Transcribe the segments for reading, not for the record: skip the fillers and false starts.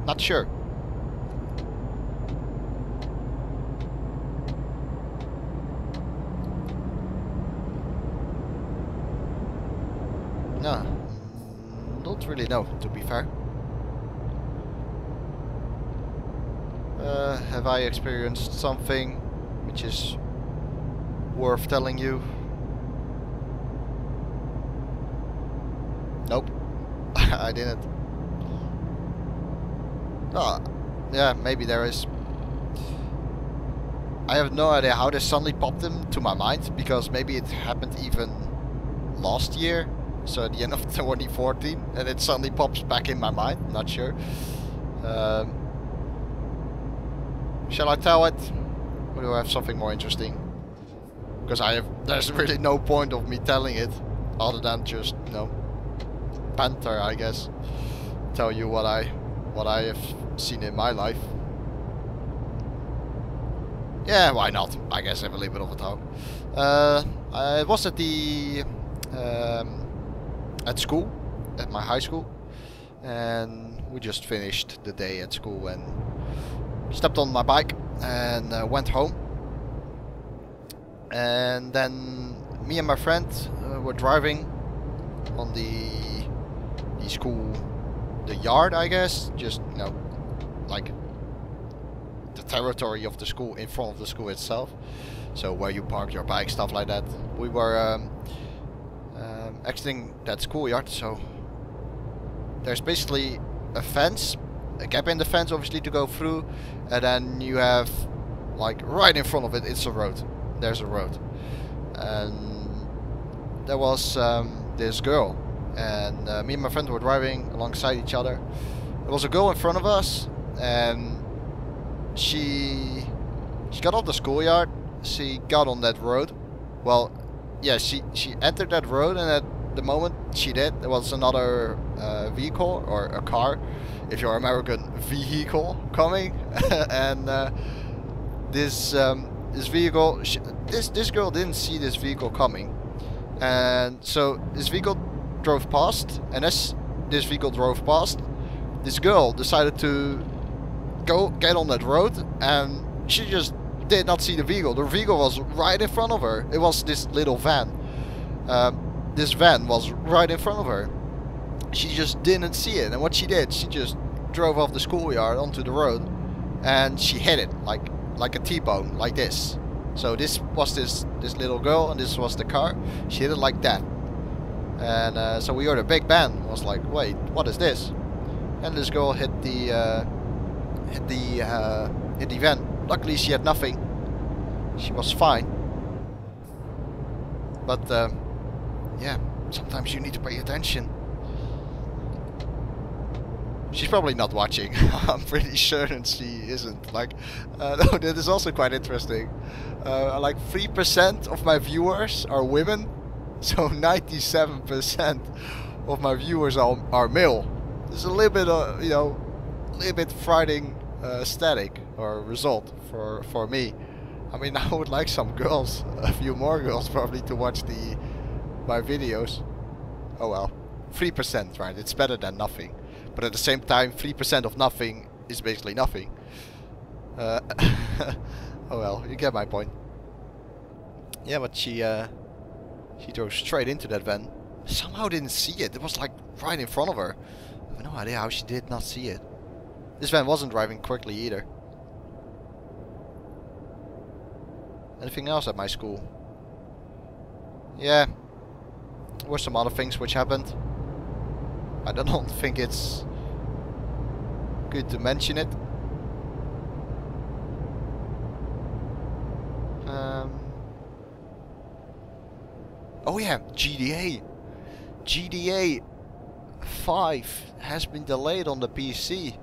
Not sure. No, don't really know, to be fair. Have I experienced something which is worth telling you? Nope, I didn't. Oh, yeah, maybe there is. I have no idea how this suddenly popped into my mind, because maybe it happened even last year, so at the end of 2014, and it suddenly pops back in my mind. Not sure. Shall I tell it? Or do I have something more interesting? Because there's really no point of me telling it, other than just, you know, banter, I guess. Tell you what I have seen in my life. Yeah, why not? I guess have a little bit of a talk. I was at the at school, at my high school, and we just finished the day at school and stepped on my bike and went home. And then me and my friend were driving on the school, the yard, I guess, just, you know, like the territory of the school, in front of the school itself, so where you park your bike, stuff like that. We were exiting that schoolyard, so there's basically a fence, a gap in the fence obviously to go through, and then you have, like, right in front of it, it's a road. There's a road, and there was this girl, and me and my friend were driving alongside each other. There was a girl in front of us, and she got off the schoolyard. She got on that road. Well, yeah, she entered that road, and at the moment she did, there was another vehicle, or a car, if you're American, vehicle coming, and this vehicle, this girl didn't see this vehicle coming, and so this vehicle drove past, and as this vehicle drove past, this girl decided to get on that road, and she just did not see the vehicle. The vehicle was right in front of her. It was this little van. This van was right in front of her. She just didn't see it, and what she did, she just drove off the schoolyard onto the road, and she hit it like a T-bone, like this. So this was this little girl, and this was the car. She hit it like that, and so we heard a big bang. I was like, wait, what is this? And this girl hit the van. Luckily she had nothing. She was fine. But yeah, sometimes you need to pay attention. She's probably not watching. I'm pretty sure that she isn't. Like, no, that is also quite interesting. Like 3% of my viewers are women, so 97% of my viewers are male. There's a little bit, you know, a little bit frightening static or result for me. I mean, I would like some girls, a few more girls probably, to watch my videos. Oh well, 3%, right? It's better than nothing. But at the same time, 3% of nothing is basically nothing. Oh well, you get my point. Yeah, but she drove straight into that van. Somehow didn't see it. It was like right in front of her. I have no idea how she did not see it. This van wasn't driving quickly either. Anything else at my school? Yeah, there were some other things which happened. I don't think it's good to mention it. Oh yeah, GTA 5 has been delayed on the PC.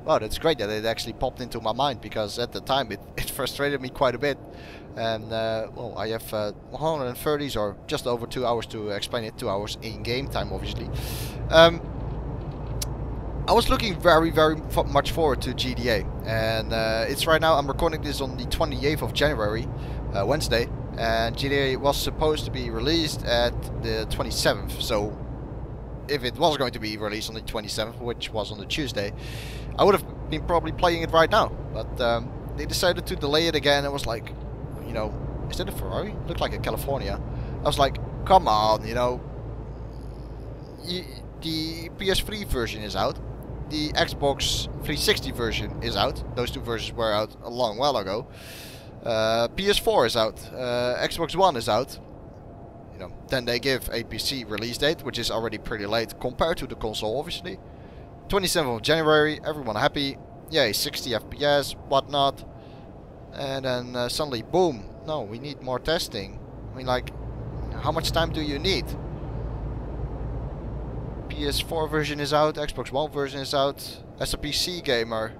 Wow, that's great that it actually popped into my mind, because at the time it frustrated me quite a bit. And well, I have 130s, or just over 2 hours to explain it. 2 hours in game time, obviously. I was looking very much forward to GTA, and it's right now, I'm recording this on the 28th of January, Wednesday, and GTA was supposed to be released at the 27th, so if it was going to be released on the 27th, which was on the Tuesday, I would have been probably playing it right now. But they decided to delay it again. It was like, you know, is that a Ferrari? Looked like a California. I was like, come on, you know. The PS3 version is out. The Xbox 360 version is out. Those two versions were out a long while ago. PS4 is out. Xbox One is out. You know, then they give a PC release date, which is already pretty late compared to the console, obviously. 27th of January, everyone happy. Yay, 60 FPS, whatnot. And then suddenly, boom. No, we need more testing. I mean, like, how much time do you need? PS4 version is out, Xbox One version is out. As a PC gamer,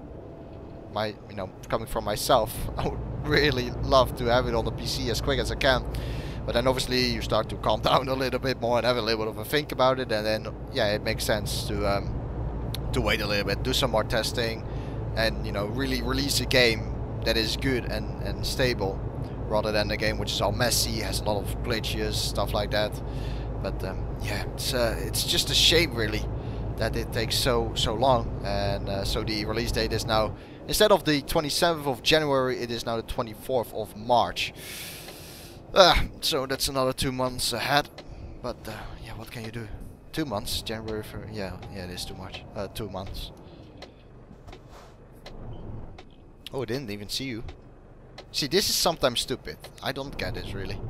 you know, coming from myself, I would really love to have it on the PC as quick as I can. But then obviously you start to calm down a little bit more and have a little bit of a think about it, and then yeah, it makes sense to wait a little bit, do some more testing, and you know, really release a game that is good and stable, rather than a game which is all messy, has a lot of glitches, stuff like that. But yeah, it's just a shame really that it takes so long, and so the release date is now, instead of the 27th of January, it is now the 24th of March. So that's another 2 months ahead. But yeah, what can you do? 2 months, January for yeah, it is too much. 2 months. Oh, I didn't even see you. See, this is sometimes stupid. I don't get this really.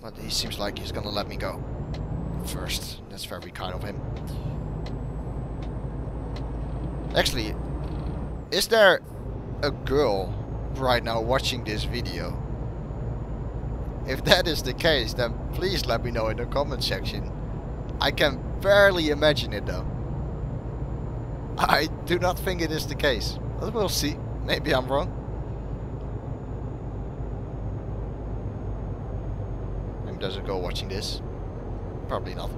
But he seems like he's gonna let me go first. That's very kind of him. Actually, is there a girl right now watching this video? If that is the case, then please let me know in the comment section. I can barely imagine it though. I do not think it is the case. But we'll see. Maybe I'm wrong. Maybe there's a girl watching this. Probably not.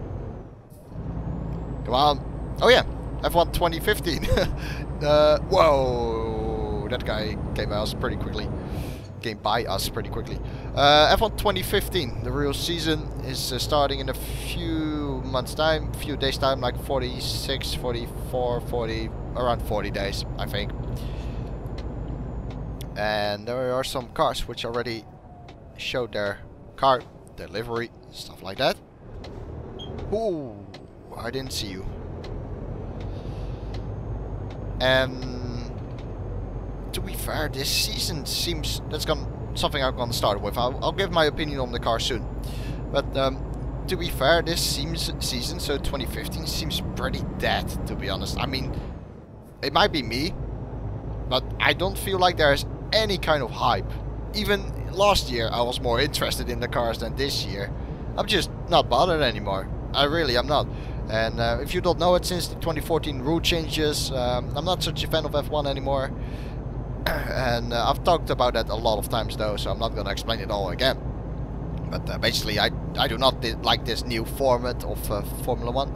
Come on. Oh yeah, F1 2015. Whoa, that guy came by us pretty quickly. F1 2015, the real season is starting in a few months time, few days time, like 46, 44, 40, around 40 days, I think. And there are some cars which already showed their car delivery, stuff like that. Ooh, I didn't see you. And to be fair, this season seems, something I'm gonna start with. I'll give my opinion on the car soon. But to be fair, this season, so 2015, seems pretty dead, to be honest. I mean, it might be me, but I don't feel like there's any kind of hype. Even last year I was more interested in the cars than this year. I'm just not bothered anymore. I really am not. And if you don't know it, since the 2014 rule changes, I'm not such a fan of F1 anymore. And I've talked about that a lot of times though, so I'm not gonna explain it all again. But basically I do not like this new format of Formula 1.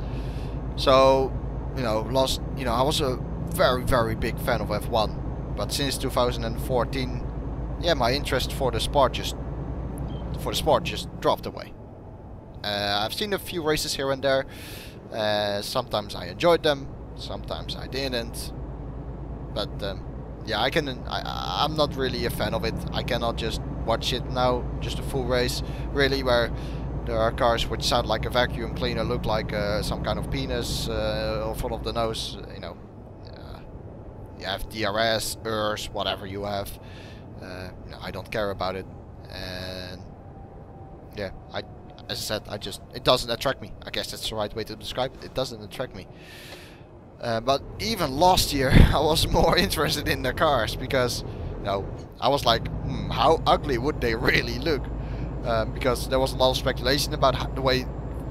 So, you know, I was a very big fan of F1, but since 2014, yeah, my interest for the sport just dropped away. I've seen a few races here and there. Sometimes I enjoyed them, sometimes I didn't. But yeah, I'm not really a fan of it. I cannot just watch it now, just a full race, really, where there are cars which sound like a vacuum cleaner, look like some kind of penis in front of the nose. You know, you have DRS, ERS, whatever you have. You know, I don't care about it, and yeah, as I said, it doesn't attract me. I guess that's the right way to describe it. It doesn't attract me. But even last year, I was more interested in the cars because, you know, I was like, how ugly would they really look? Because there was a lot of speculation about the way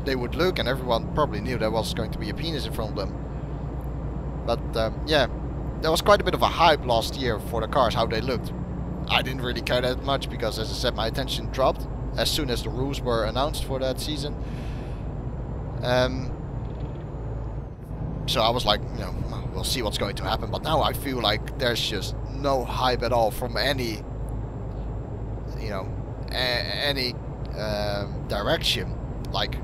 they would look, and everyone probably knew there was going to be a penis in front of them. But yeah, there was quite a bit of a hype last year for the cars, how they looked. I didn't really care that much because, as I said, my attention dropped as soon as the rules were announced for that season. So I was like, you know, we'll see what's going to happen. But now I feel like there's just no hype at all from any, you know, any direction. Like,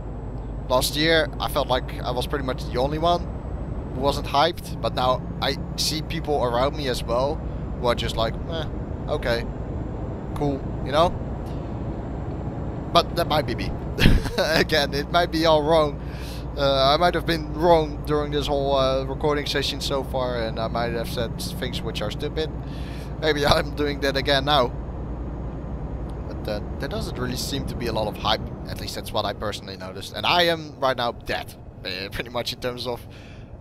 Last year, I felt like I was pretty much the only one who wasn't hyped, but now I see people around me as well who are just like, okay, cool, you know? But that might be me. Again, it might be all wrong. I might have been wrong during this whole recording session so far, and I might have said things which are stupid. Maybe I'm doing that again now. But there doesn't really seem to be a lot of hype. At least that's what I personally noticed. And I am right now dead, pretty much in terms of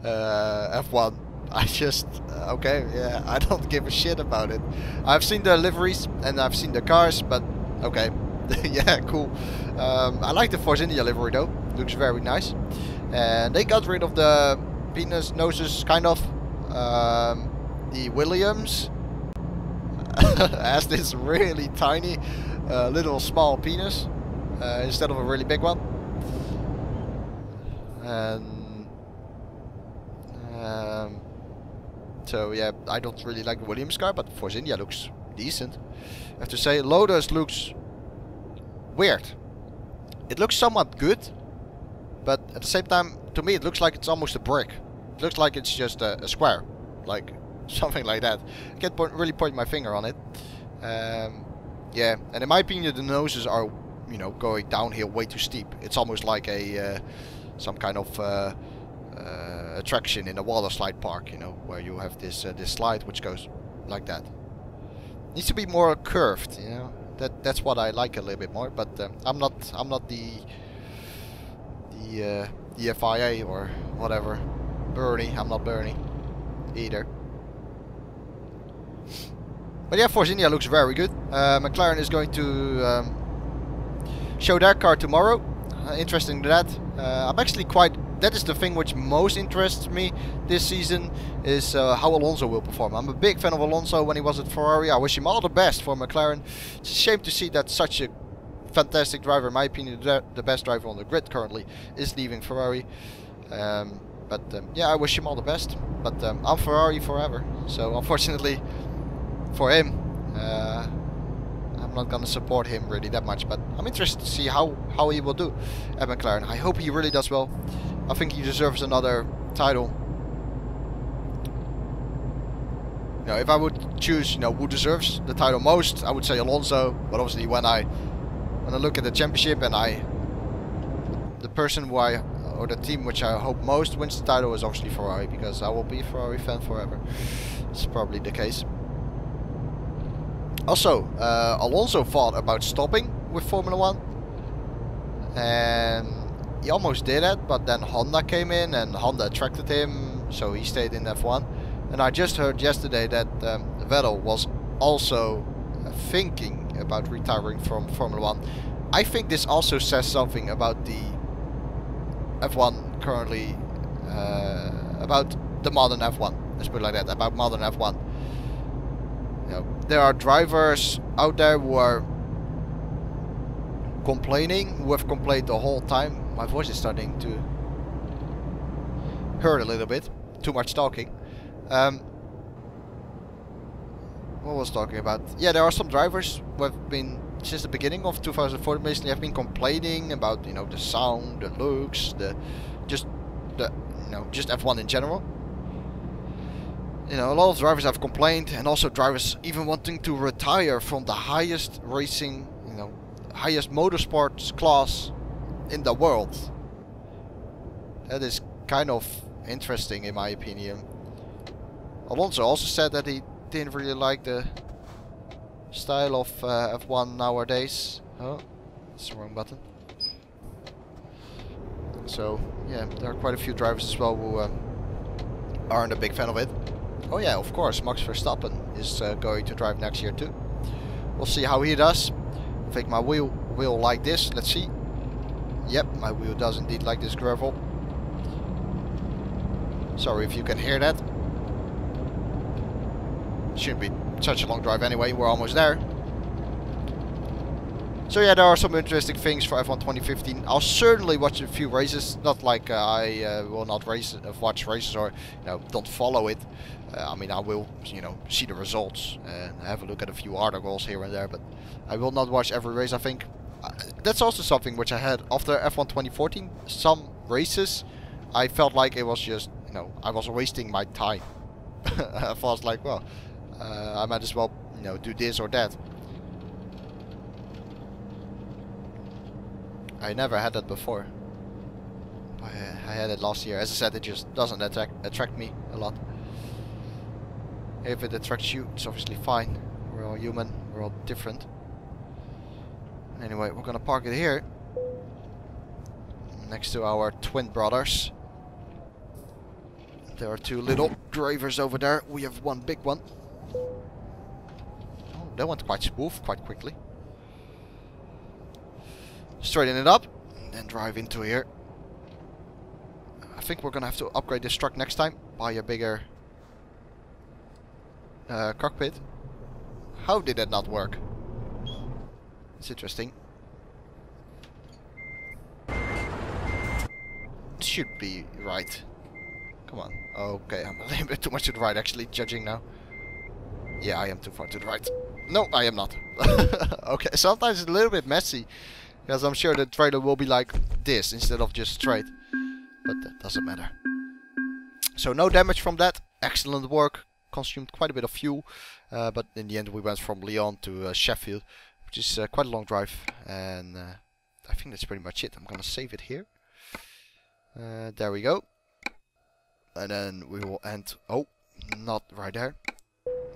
F1. I just, okay, yeah, I don't give a shit about it. I've seen the liveries and I've seen the cars, but okay. Yeah, cool. I like the Force India livery though. Looks very nice. And they got rid of the penis noses, kind of. The Williams has this really tiny, little small penis instead of a really big one. And so yeah, I don't really like the Williams car, but Force India looks decent. I have to say, Lotus looks weird. It looks somewhat good, but at the same time, to me, it looks like it's almost a brick. It looks like it's just a square, like something like that. I can't really point my finger on it. Yeah, and in my opinion, the noses are, you know, going downhill way too steep. It's almost like a some kind of attraction in a water slide park, you know, where you have this this slide which goes like that. Needs to be more curved, you know. That's what I like a little bit more, but I'm not the FIA or whatever. Bernie, I'm not Bernie either. But yeah, Force India looks very good. McLaren is going to show their car tomorrow. Interesting that. I'm actually quite. That is the thing which most interests me this season, is how Alonso will perform. I'm a big fan of Alonso when he was at Ferrari. I wish him all the best for McLaren. It's a shame to see that such a fantastic driver, in my opinion, the best driver on the grid currently, is leaving Ferrari. Yeah, I wish him all the best. But I'm Ferrari forever. So unfortunately for him, I'm not gonna support him really that much. But I'm interested to see how he will do at McLaren. I hope he really does well. I think he deserves another title. You know, if I would choose, you know, who deserves the title most, I would say Alonso. But obviously, when I look at the championship and the person who or the team which I hope most wins the title is obviously Ferrari, because I will be a Ferrari fan forever. It's probably the case. Also, Alonso thought about stopping with Formula 1, and he almost did it, but then Honda came in and Honda attracted him, so he stayed in F1. And I just heard yesterday that Vettel was also thinking about retiring from Formula 1. I think this also says something about the F1 currently, about the modern F1. Let's put it like that, about modern F1. You know, there are drivers out there who are complaining, who have complained the whole time. My voice is starting to hurt a little bit. Too much talking. What was I talking about? Yeah, there are some drivers who have been, since the beginning of 2014, basically have been complaining about, you know, the sound, the looks, just F1 in general. You know, a lot of drivers have complained, and also drivers even wanting to retire from the highest racing, you know, highest motorsports class in the world. That is kind of interesting in my opinion. Alonso also said that he didn't really like the style of F1 nowadays. Oh, that's the wrong button. So yeah, there are quite a few drivers as well who aren't a big fan of it. Oh yeah, of course, Max Verstappen is going to drive next year too. We'll see how he does. I think my wheel will like this. Let's see. Yep, my wheel does indeed like this gravel. Sorry if you can hear that. Shouldn't be such a long drive anyway, we're almost there. So yeah, there are some interesting things for F1 2015. I'll certainly watch a few races. Not like I will not watch races or, you know, don't follow it. I mean, I will, you know, see the results and have a look at a few articles here and there. But I will not watch every race, I think. That's also something which I had after F1 2014. Some races, I felt like it was just, you know, I was wasting my time. I was like, well, I might as well, you know, do this or that. I never had that before. I had it last year. As I said, it just doesn't attract me a lot. If it attracts you, it's obviously fine. We're all human. We're all different. Anyway, we're gonna park it here, next to our twin brothers. There are two little drivers over there. We have one big one. Oh, that went quite smooth, quite quickly. Straighten it up, and then drive into here. I think we're gonna have to upgrade this truck next time. Buy a bigger cockpit. How did that not work? It's interesting. It should be right. Come on. Okay, I'm a little bit too much to the right actually, judging now. Yeah, I am too far to the right. No, I am not. Okay, sometimes it's a little bit messy, because I'm sure the trailer will be like this instead of just straight. But that doesn't matter. So no damage from that. Excellent work. Consumed quite a bit of fuel. But in the end we went from Lyon to Sheffield, which is quite a long drive. And I think that's pretty much it. I'm gonna save it here. There we go. And then we will end... Oh, not right there.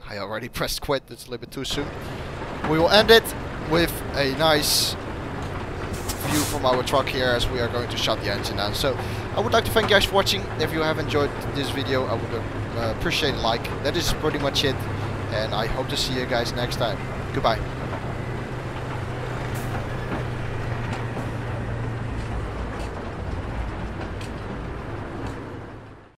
I already pressed quit. That's a little bit too soon. We will end it with a nice view from our truck here as we are going to shut the engine down. So I would like to thank you guys for watching. If you have enjoyed this video, I would appreciate a like. That is pretty much it. And I hope to see you guys next time. Goodbye.